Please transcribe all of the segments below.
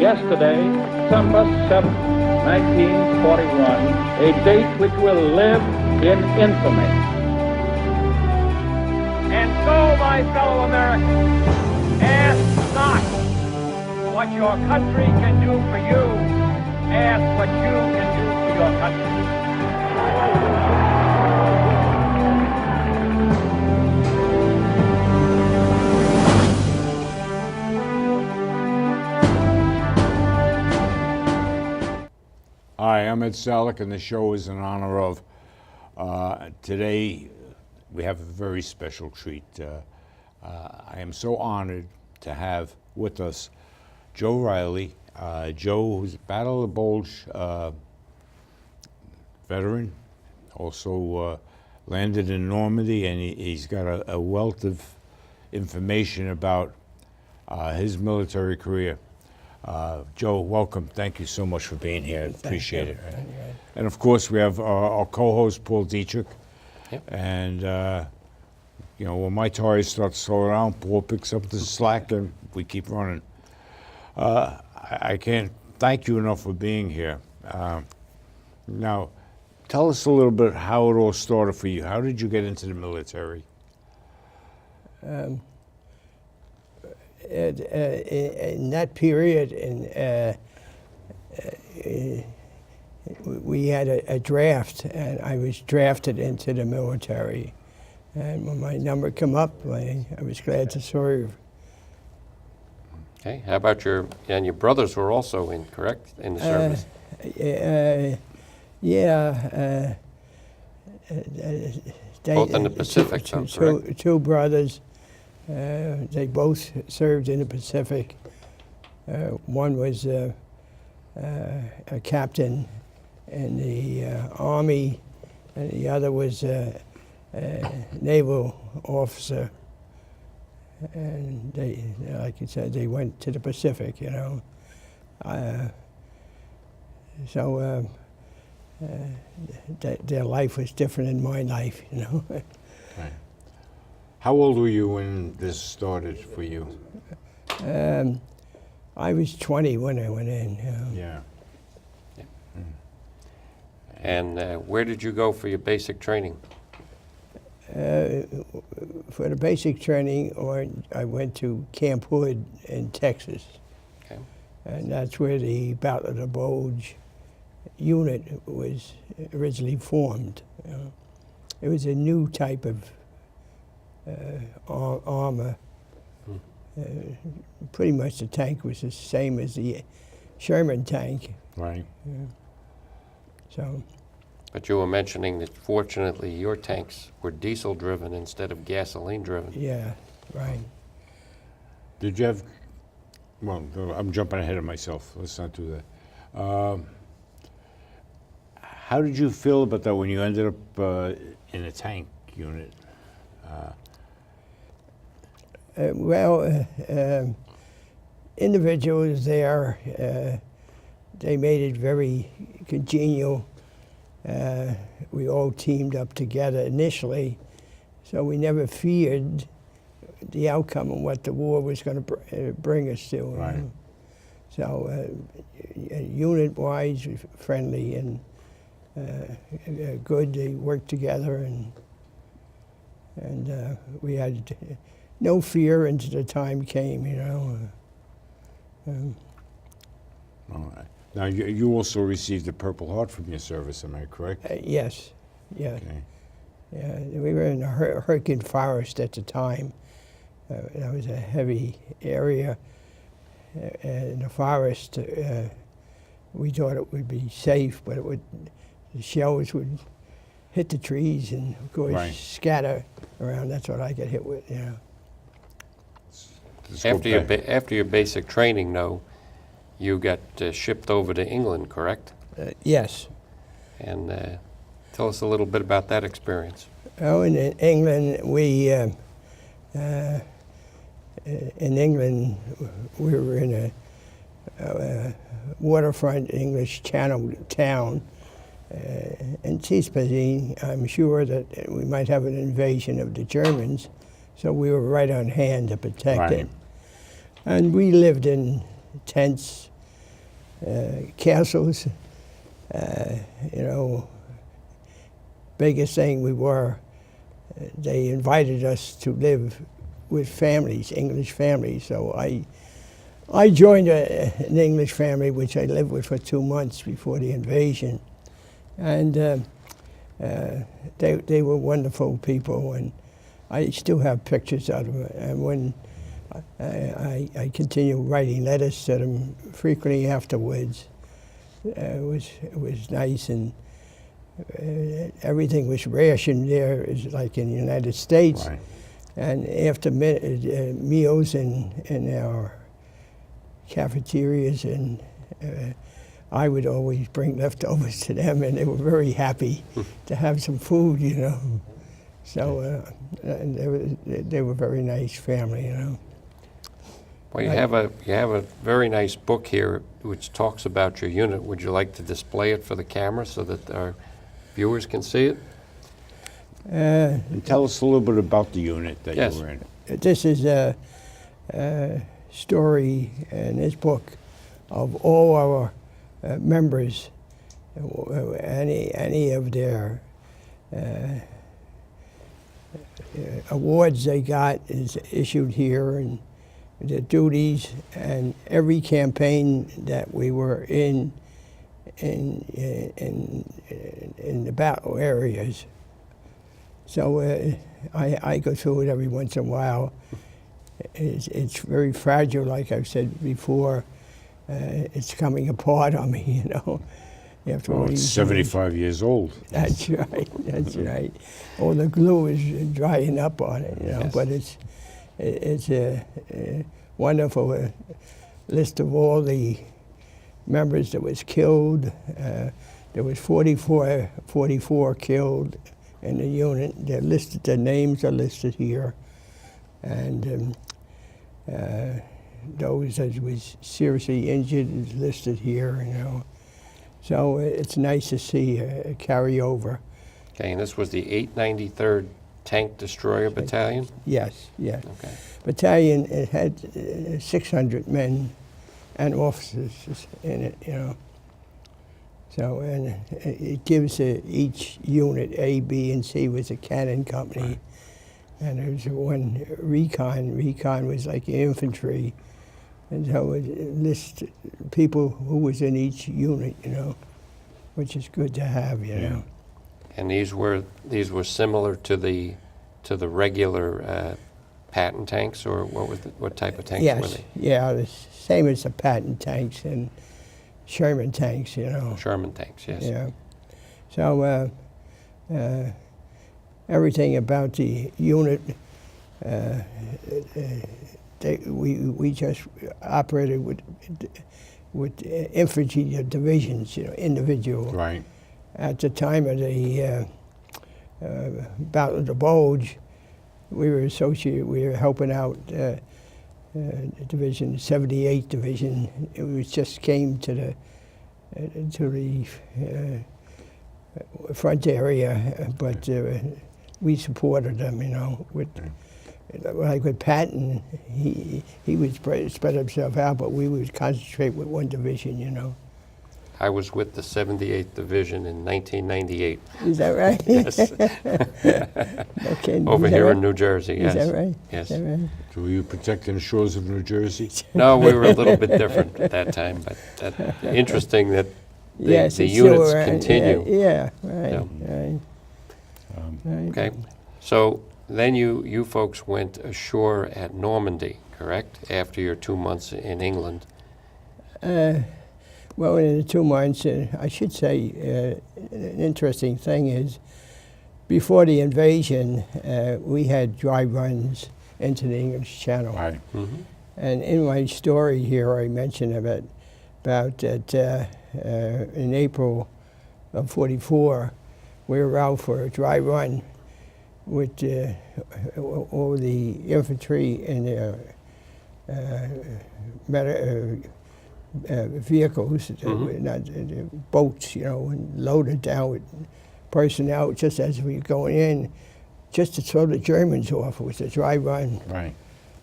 yesterday, December 7, 1941, a date which will live in infamy. And so, my fellow Americans, ask not what your country can do for you, ask what you can do for your country. Hi, I'm Ed Saleks, and the show is in honor of. Today, we have a very special treat. I am so honored to have with us Joe Reilly. Joe, who's a Battle of the Bulge veteran, also landed in Normandy, and he's got a wealth of information about his military career. Joe, welcome. Thank you so much for being here. Appreciate it. And of course, we have our co-host, Paul Dietrich. Yep. And, when my tires start to slow down, Paul picks up the slack and we keep running. I can't thank you enough for being here. Now, tell us a little bit how it all started for you. How did you get into the military? In that period, we had a draft, and I was drafted into the military. And when my number came up, I was glad to serve. Okay. How about your brothers were also in the service? Both in the Pacific, correct? Two brothers. They both served in the Pacific. One was a captain in the Army, and the other was a naval officer. And they, like you said, they went to the Pacific, their life was different than my life, Right. How old were you when this started for you? I was 20 when I went in. Yeah. And where did you go for your basic training? For the basic training, I went to Camp Hood in Texas. Okay. And that's where the Battle of the Bulge unit was originally formed. It was a new type of armor. Pretty much the tank was the same as the Sherman tank. Right. But you were mentioning that fortunately your tanks were diesel driven instead of gasoline driven. Yeah, right. Did you have, well, I'm jumping ahead of myself. Let's not do that. How did you feel about that when you ended up in a tank unit? Individuals there, they made it very congenial. We all teamed up together initially, so we never feared the outcome of what the war was going to bring us to. Right. So unit-wise, friendly and good. They worked together, and we had no fear until the time came, All right. Now, you also received a Purple Heart from your service, am I correct? Yes, yeah. Okay. Yeah, we were in a Hurricane Forest at the time. That was a heavy area in the forest. We thought it would be safe, but the shells would hit the trees and, of course, right. scatter around. That's what I get hit with, After your basic training, though, you got shipped over to England, correct? Yes. And tell us a little bit about that experience. Oh, in England, we were in a waterfront English Channel town. In Tispazine, I'm sure that we might have an invasion of the Germans, so we were right on hand to protect it. And we lived in tents castles. You know, biggest thing we were, they invited us to live with families, English families. So I joined an English family, which I lived with for 2 months before the invasion. And they were wonderful people, and I still have pictures of them. And when I continue writing letters to them frequently afterwards, it was nice, and everything was rationed there, is like in the United States. Right. And after meals in our cafeterias, and I would always bring leftovers to them, and they were very happy to have some food, you know. So they were a very nice family, you know. Well, you have a very nice book here which talks about your unit. Would you like to display it for the camera so that our viewers can see it? And tell us a little bit about the unit that Yes. you were in. This is a story in this book of all our members, any of their awards they got is issued here, and the duties, and every campaign that we were in the battle areas. So I go through it every once in a while. It's very fragile, like I've said before. It's coming apart on me, you know. After all It's these 75 years old. That's right. That's right. All the glue is drying up on it, you know. Yes. But it's a wonderful list of all the members that was killed. There was 44 killed in the unit. They're listed. Their names are listed here, and those that was seriously injured is listed here. You know. So it's nice to see a carryover. Okay, and this was the 893rd Tank Destroyer Battalion? Yes, yes. Okay. Battalion, it had 600 men and officers in it, you know. So, and it gives each unit, A, B, and C was a cannon company. Right. And there's one recon. Recon was like infantry. And so it lists people who was in each unit, you know, which is good to have, you know. And these were similar to the regular Patton tanks, or what type of tanks were they? Yeah, the same as the Patton tanks and Sherman tanks, you know. Sherman tanks, yes. Yeah. So everything about the unit, we just operated with infantry divisions, you know, individual. Right. At the time of the Battle of the Bulge, we were helping out Division 78 Division. It was just came to the front area, but we supported them, you know. Like with Patton, he would spread himself out, but we would concentrate with one division, you know. I was with the 78th Division in 1998. Is that right? Yes. Okay. Over here in New Jersey, yes. Is that right? Yes. Is that right? So were you protecting the shores of New Jersey? No, we were a little bit different at that time, but interesting that the Yes, it's units sure, continue. Yeah, right, Yeah. right. Right. Okay, so then you folks went ashore at Normandy, correct? After your 2 months in England. Well, in the 2 months, I should say, an interesting thing is, before the invasion, we had dry runs into the English Channel. Right. Mm-hmm. And in my story here, I mention about that in April of '44, we were out for a dry run with all the infantry and vehicles, boats, you know, and loaded down with personnel just as we were going in, just to throw the Germans off. It was a dry run. Right.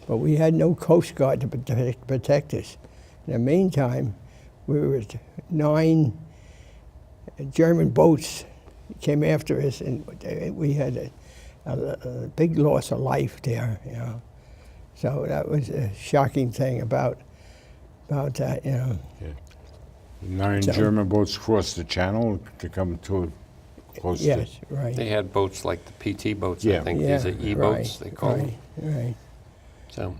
But we had no Coast Guard to protect us. In the meantime, we were 9 German boats came after us, and we had a big loss of life there, you know. So that was a shocking thing about that, you know. Yeah. 9 So- German boats crossed the channel to come to close to. Yes, right. They had boats like the PT boats, I Yeah. think. Yeah, These are E-boats, right, they call them. Right. So,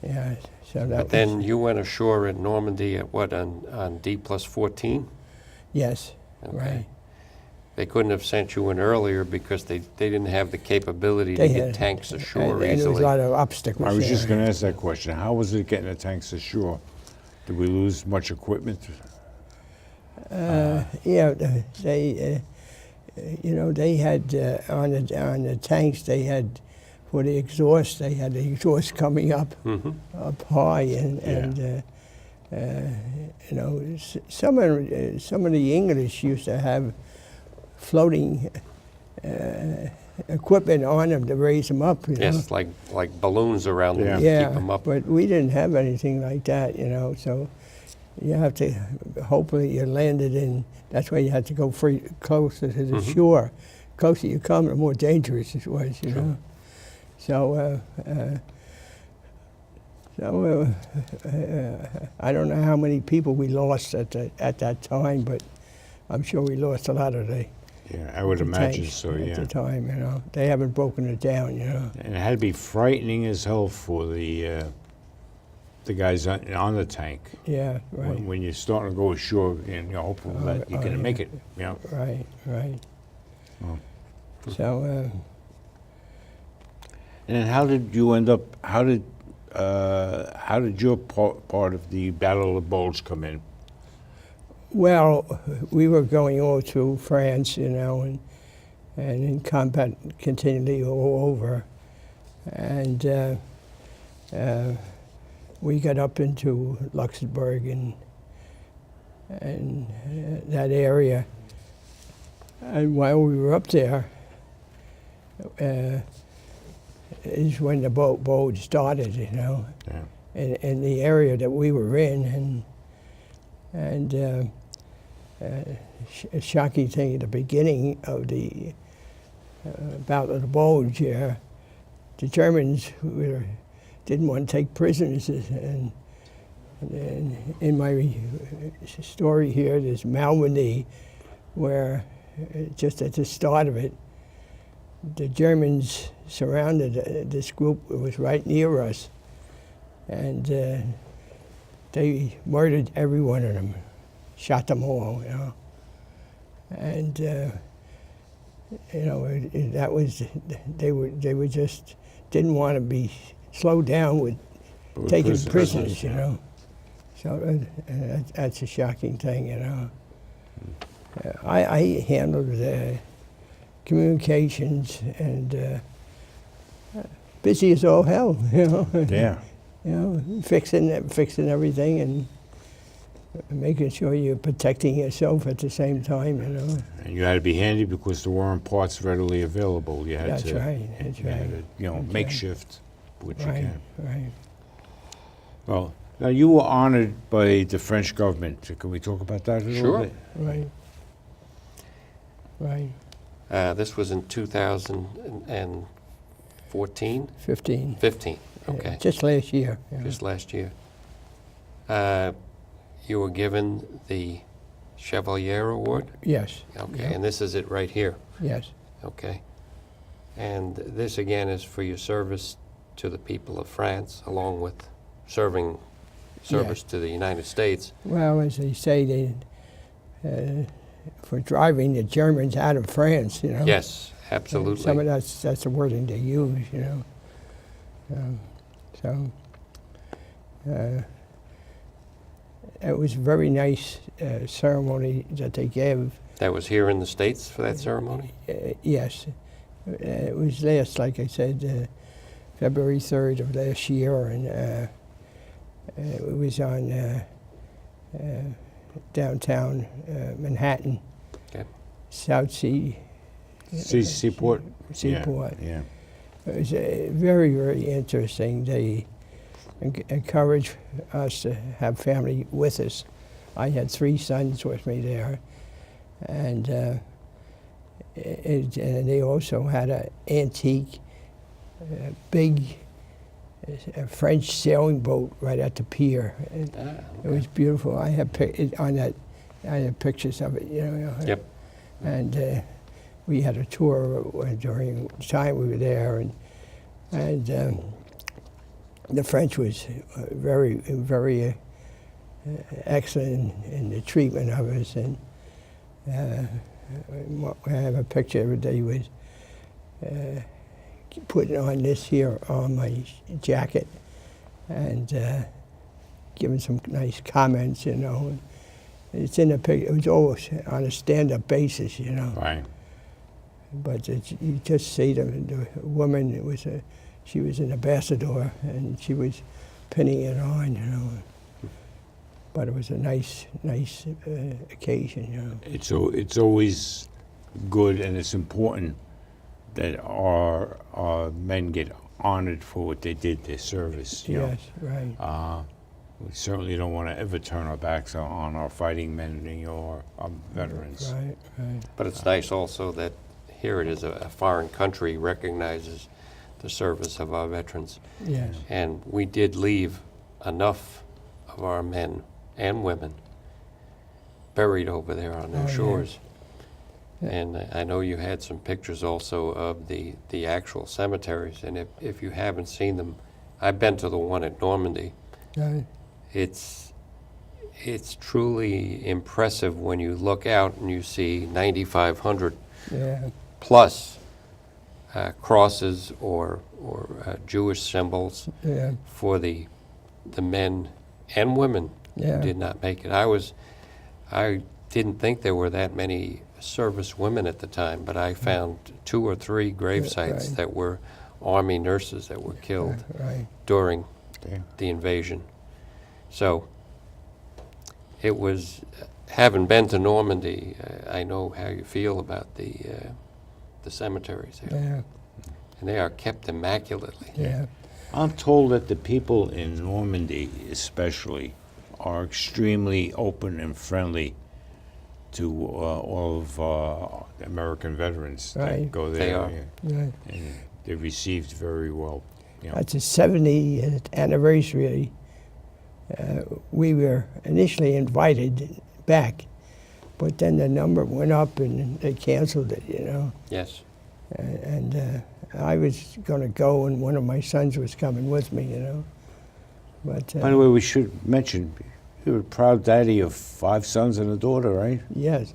Yeah. So that but then you went ashore at Normandy at what, on D+14? yes, Okay. right. They couldn't have sent you in earlier because they didn't have the capability They to get had- tanks ashore and there was easily. a lot of obstacles. I was just there. going to ask that question. How was it getting the tanks ashore? Did we lose much equipment? Yeah, they, you know, they had on the tanks. They had for the exhaust. They had the exhaust coming up up high, and you know, some of the English used to have floating equipment on them to raise them up. You know? Yes, like balloons around them to Yeah, keep them up. but we didn't have anything like that, you know. So you have to hopefully you landed in. That's why you had to go closer to the shore. Closer you come, the more dangerous it was, you know. So, I don't know how many people we lost at that time, but I'm sure we lost a lot of the. Yeah, I would the imagine tanks so, At yeah. the time, you know, they haven't broken it down, you know. And it had to be frightening as hell for the guys on the tank. Yeah, right. When you're starting to go ashore and you're hopeful that you're going to make it, you know. Right, right. Oh. So, And then how did you end up, how did your part of the Battle of the Bulge come in? well, we were going all through France, you know, and in combat continually all over. And we got up into Luxembourg and that area. And while we were up there, is when the boat started, you know, Yeah. in the area that we were in, and a shocking thing at the beginning of the Battle of the Bulge here, the Germans didn't want to take prisoners, and in my story here, there's Normandy, where just at the start of it, the Germans surrounded this group that was right near us, and they murdered every one of them, shot them all, you know. And you know, that was they were just didn't want to be slowed down with taking prisoners, you know. So that's a shocking thing, you know. I handled the communications and busy as all hell, you know. Yeah. You know, fixing everything and making sure you're protecting yourself at the same time, you know. And you had to be handy because there weren't parts readily available. You had That's to, right, that's you had right. to, you know, That's makeshift what you Right, can. right. Well, now you were honored by the French government. Can we talk about that a little Sure. bit? Right. Right. This was in 2014? 15. 15, okay. Just last year. you know. Just last year. You were given the Chevalier Award? Yes. Okay, Yep. and this is it right here, Yes. okay? And this again is for your service to the people of France, along with service to the United States. Well, as they say, for driving the Germans out of France, you know. Yes, And absolutely. some of that's the wording they use, you know. It was a very nice ceremony that they gave. That was here in the States for that ceremony? Yes. It was last, like I said, February 3rd of last year, and it was on downtown Manhattan, Okay. South Sea Seaport? Seaport. Yeah. It was very, very interesting. They encourage us to have family with us I had 3 sons with me there, and and they also had an antique, big French sailing boat right at the pier. It was beautiful. I have I have pictures of it. You know. Yep. And we had a tour during the time we were there, and the French was very excellent in the treatment of us. And I have a picture every day with putting on this here on my jacket and giving some nice comments, you know. It's in a picture. It was always on a stand-up basis, you know. Right. But you just see the woman. She was an ambassador, and she was pinning it on, you know. But it was a nice occasion, you know. It's always good, and it's important that our men get honored for what they did, their service. You Yes, right. We certainly don't want to ever turn our backs on our fighting men or our veterans. Right, right. But it's nice also that here it is a foreign country recognizes the service of our veterans. Yes. And we did leave enough of our men and women buried over there on their Oh, yeah. shores. And I know you had some pictures also of the actual cemeteries, and if you haven't seen them, I've been to the one at Normandy. Right. It's truly impressive when you look out and you see 9,500 Yeah. plus crosses or Jewish symbols Yeah. for the men and women Yeah. who did not make it. I didn't think there were that many service women at the time, but I found 2 or 3 grave sites right. that were Army nurses that were killed Right. during Yeah. the invasion. So it was, having been to Normandy, I know how you feel about the cemeteries there. Yeah. And they are kept immaculately. Yeah. I'm told that the people in Normandy, especially, are extremely open and friendly to all of American veterans that Right. go there. They are. Yeah. Right. And they're received very well. You know. That's the 70th anniversary. We were initially invited back, but then the number went up and they canceled it, you know. Yes. And I was going to go, and one of my sons was coming with me, you know. But By the way, we should mention, you're a proud daddy of 5 sons and a daughter, right? yes,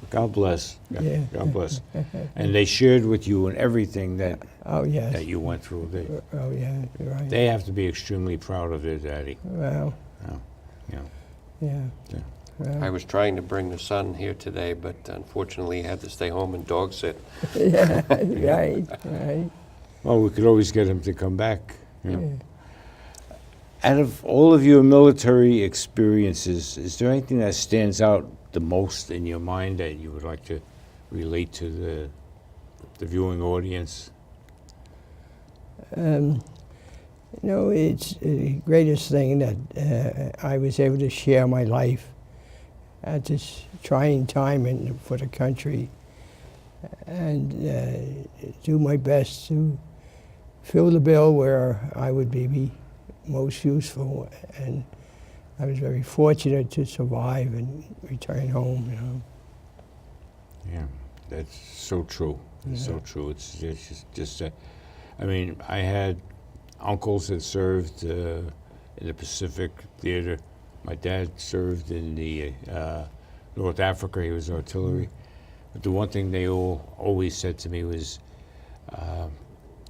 God bless. Yeah. God bless. And they shared with you in everything that oh yes, that you went through. oh yeah, you're right. They have to be extremely proud of their daddy. Well, You know. yeah. Yeah. Well, I was trying to bring the son here today, but unfortunately he had to stay home and dog sit. yeah, right, right. Well, we could always get him to come back. You know. Yeah. Out of all of your military experiences, is there anything that stands out the most in your mind that you would like to relate to the viewing audience? You know, it's the greatest thing that I was able to share my life at this trying time for the country, and do my best to fill the bill where I would be most useful. And I was very fortunate to survive and return home, you know. Yeah, that's so true. It's so true. It's just I mean, I had uncles that served in the Pacific Theater. My dad served in the North Africa. He was artillery. But the one thing they always said to me was,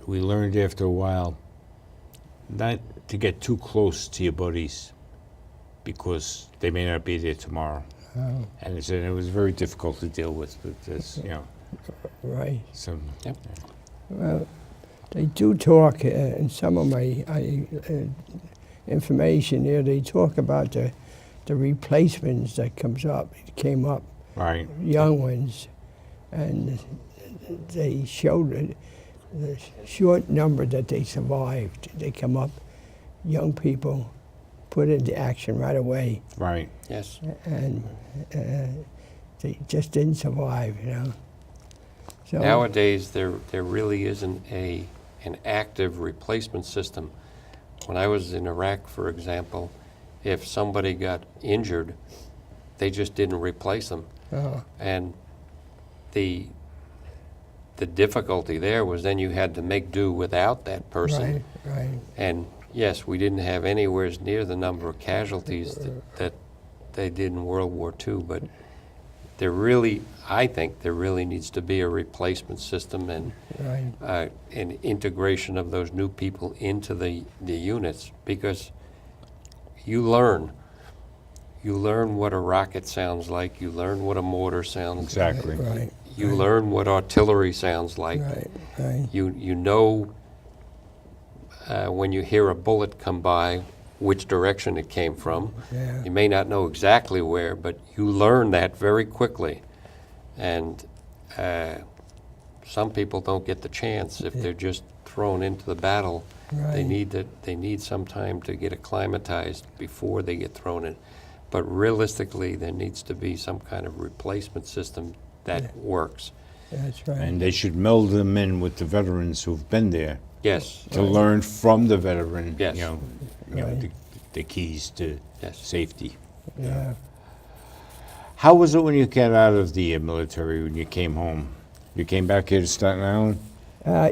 we learned after a while not to get too close to your buddies because they may not be there tomorrow. Oh, And it was very difficult to deal with. But there's, you know, right. some. Yep. Well, they do talk in some of my information there. They talk about the replacements that came up, Right. young ones, and they showed the short number that they survived. They come up, young people, put into action right away, Right. Yes. and they just didn't survive, you know. So Nowadays, there really isn't an active replacement system. When I was in Iraq, for example, if somebody got injured, they just didn't replace them. And the difficulty there was then you had to make do without that person. right. And yes, we didn't have anywhere near the number of casualties that they did in World War II, but I think there really needs to be a replacement system and Right. an integration of those new people into the units, because you learn what a rocket sounds like, you learn what a mortar sounds Exactly. Right. you learn what artillery sounds like. Right. You know when you hear a bullet come by, which direction it came from. Yeah. You may not know exactly where, but you learn that very quickly. And some people don't get the chance if they're just thrown into the battle. They Right. need some time to get acclimatized before they get thrown in. But realistically, there needs to be some kind of replacement system that works. That's right. And they should meld them in with the veterans who've been there Yes. to learn from the veteran, Yes. Right. the keys to Yes. safety. Yeah. How was it when you got out of the military, when you came home? You came back here to Staten Island?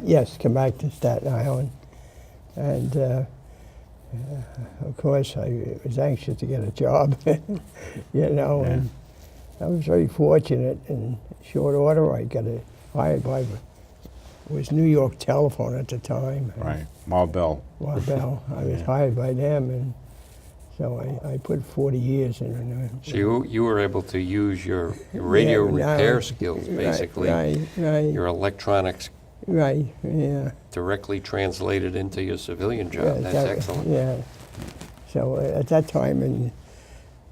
Yes, come back to Staten Island. And of course, I was anxious to get a job, you know, and I was very fortunate. In short order, I got hired by, it was New York Telephone at the time. Right. Marbell. Bell. I was hired by them, and so I put 40 years in it. So you were able to use your radio Yeah, repair skills, basically. Right, Your electronics yeah. directly translated into your civilian job. Yeah, That's excellent. Yeah. So at that time, and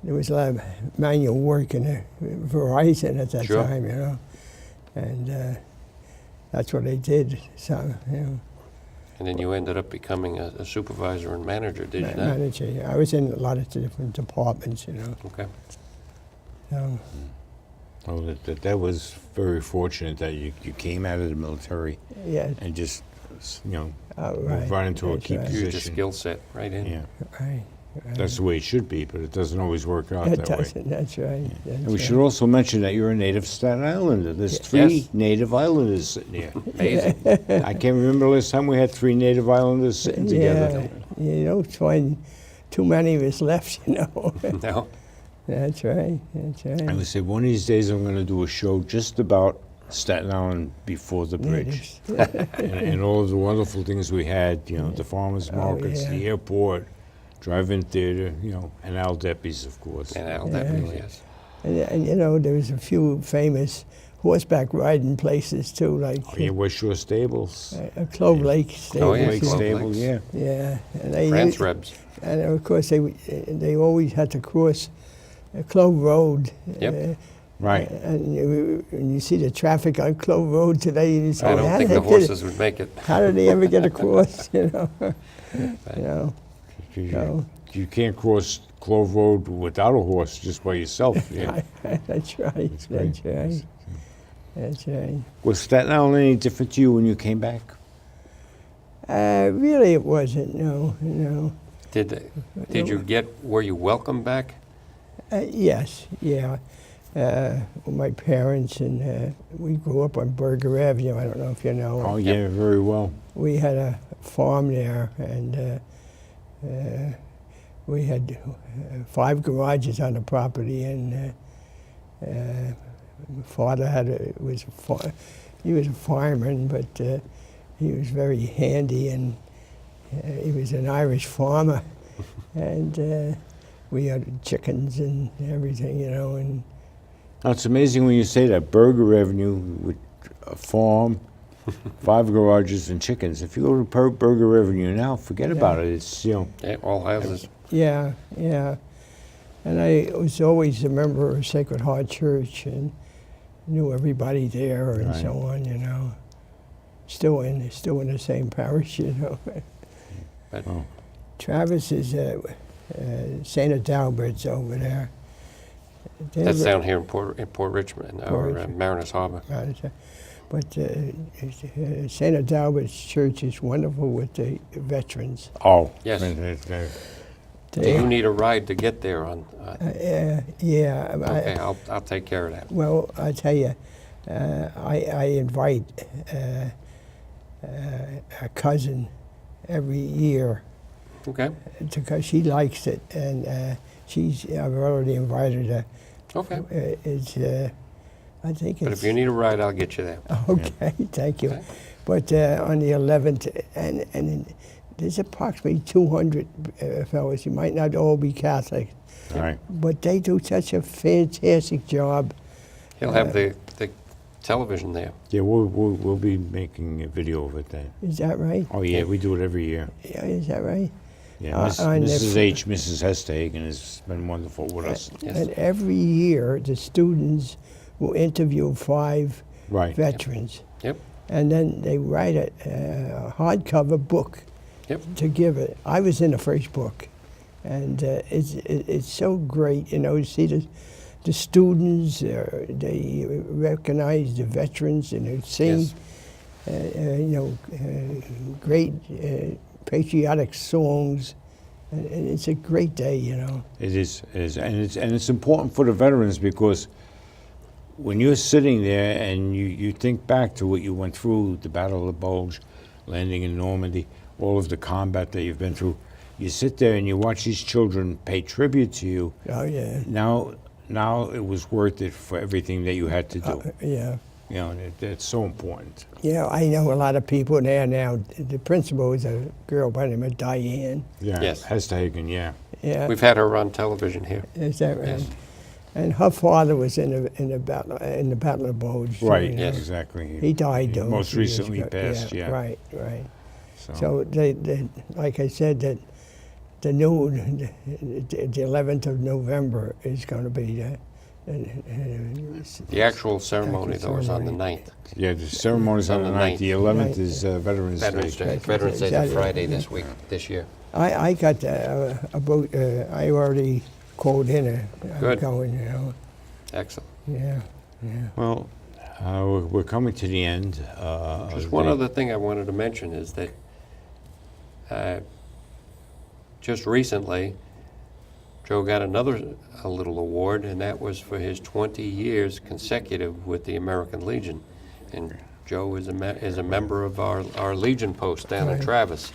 there was a lot of manual work in Verizon at that Sure. time, you know, and that's what I did. So, you know, And then you ended up becoming a supervisor and manager, did you not? manager. I was in a lot of different departments, you know. Okay. So, Oh, that was very fortunate that you came out of the military yeah. and just, moved Right. right into a That's key right. Use your position. skill set right in. Yeah, Right. that's the way it should be, but it doesn't always work out It that way. doesn't. That's right. That's And we right. should also mention that you're a native Staten Islander. There's 3 Yes. native islanders sitting here. Amazing. I can't remember the last time we had 3 native islanders sitting together. Yeah, you don't find too many of us left, you know. No? That's right. That's right. I would say one of these days I'm going to do a show just about Staten Island before the bridge Natives. and all of the wonderful things we had, the farmers markets, yeah. the airport, drive-in theater, and Al Deppies, of course. And Al Deputy, yes. And you know, there was a few famous horseback riding places too, like Oh, yeah, West Shore Stables. Clove Lake Stable. Oh, yeah, Lake Clove Stable, Lakes. yeah. Yeah, and they France Rebs. and of course they always had to cross Clove Road. Yep. Right. And you see the traffic on Clove Road today, and you say, I don't how think did the they get- horses would make it. How did they ever get across? You know, you know. So- You can't cross Clove Road without a horse, just by yourself. Yeah. That's right. That's right. That's right. Was Staten Island any different to you when you came back? Really, it wasn't. No, no. Were you welcome back? Yes, yeah. My parents and we grew up on Burger Avenue. I don't know if you know. Oh, yeah, very well. We had a farm there, and we had 5 garages on the property. And my father he was a fireman, but he was very handy, and he was an Irish farmer, and we had chickens and everything, you know. And Now, it's amazing when you say that. Burger Avenue with a farm, 5 garages and chickens. If you go to Burger Avenue now, forget about it. It's, Yeah, all houses. yeah, yeah. And I was always a member of Sacred Heart Church and knew everybody there and Right. so on, you know. Still in the same parish, you know. But Oh. Travis is St. Adalbert's over there. That's down here in Port Richmond, or Richmond. Mariners Harbor. But St. Adalbert's Church is wonderful with the veterans. Oh, Yes. Do They- you need a ride to get there on? yeah. Okay, I'll take care of that. Well, I tell you, I invite a cousin every year Okay, because she likes it, and I've already invited her. okay. I think But it's if you need a ride, I'll get you there. okay. Thank you. Okay. But on the 11th, and there's approximately 200 fellows. You might not all be Catholic, All right. but they do such a fantastic job. He'll have the television there. Yeah, we'll be making a video of it then. Is that right? Oh yeah, we do it every year. Yeah, is that right? Yeah, I Mrs. never- H, Mrs. Hesthagen has been wonderful with us. Yes. And every year, the students will interview 5 Right. veterans, Yep, and then they write a hardcover book yep. to give it. I was in the first book, and it's so great, you know, to see the students. They recognize the veterans, and they sing, Yes. great patriotic songs, and it's a great day, you know. It is, and it's important for the veterans because when you're sitting there and you think back to what you went through, the Battle of the Bulge, landing in Normandy, all of the combat that you've been through, you sit there and you watch these children pay tribute to you. Oh yeah, Now it was worth it for everything that you had to do. yeah. You know, that's so important. Yeah, I know a lot of people there now. The principal is a girl by the name of Diane. Yeah. Yes. Hesthagen, yeah. Yeah, We've had her on television here. is that right? Yes. And her father was in the battle of Bulge. Right, you know. Yes. exactly. He died though. Most a few years recently ago. passed, yeah. Right. So they like I said, that the 11th of November is going to be The actual ceremony, Actual though, is on the ceremony. 9th. Yeah, the ceremony's on the 9th. The 11th is Veterans Veterans Day. Day. Veterans Day, the Saturday. Friday this year. I got a boat. I already called in. I'm Good. going, you know. Excellent. Yeah. Well, we're coming to the end. Just of one the- other thing I wanted to mention is that just recently, Joe got a little award, and that was for his 20 years consecutive with the American Legion. And Joe is a member of our Legion post down in Right. Travis.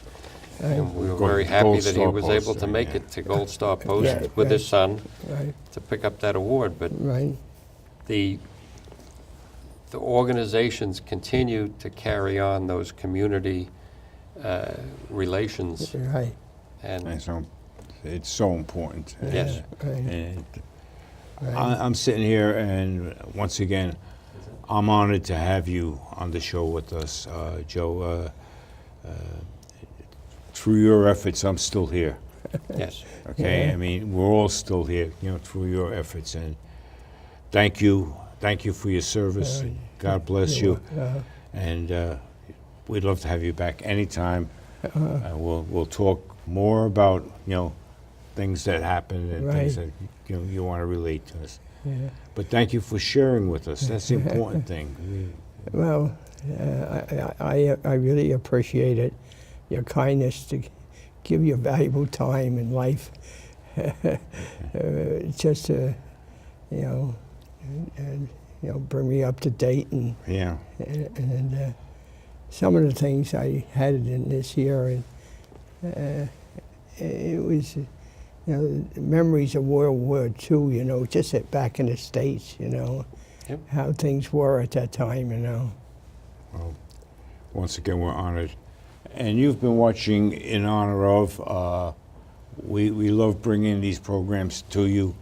And we were Gold- very happy Gold that he Star was Post, able to make yeah. it to Gold Star Post Yeah, with his right. son Right. to pick up that award. But Right. the organizations continue to carry on those community relations, Right. and And so it's so important. Yes. Right. And Right. I'm sitting here, and once again, I'm honored to have you on the show with us, Joe. Through your efforts, I'm still here. yes, Okay, Yeah. I mean, we're all still here, you know, through your efforts, and thank you for your service. and God bless you, and we'd love to have you back anytime. We'll talk more about things that happened and things Right. that you want to relate to us. Yeah. But thank you for sharing with us. That's the important thing. Well, I really appreciate it, your kindness to give your valuable time in life, just to, bring me up to date Yeah. and some of the things I had in this year, and it was, memories of World War II, just back in the States, Yep. how things were at that time, Well, once again, we're honored. And you've been watching in honor of. We love bringing these programs to you.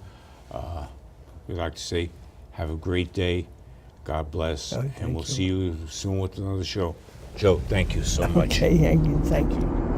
We'd like to say, have a great day. God bless. Oh, and thank we'll you. see you soon with another show. Joe, thank you so much. Okay, thank you.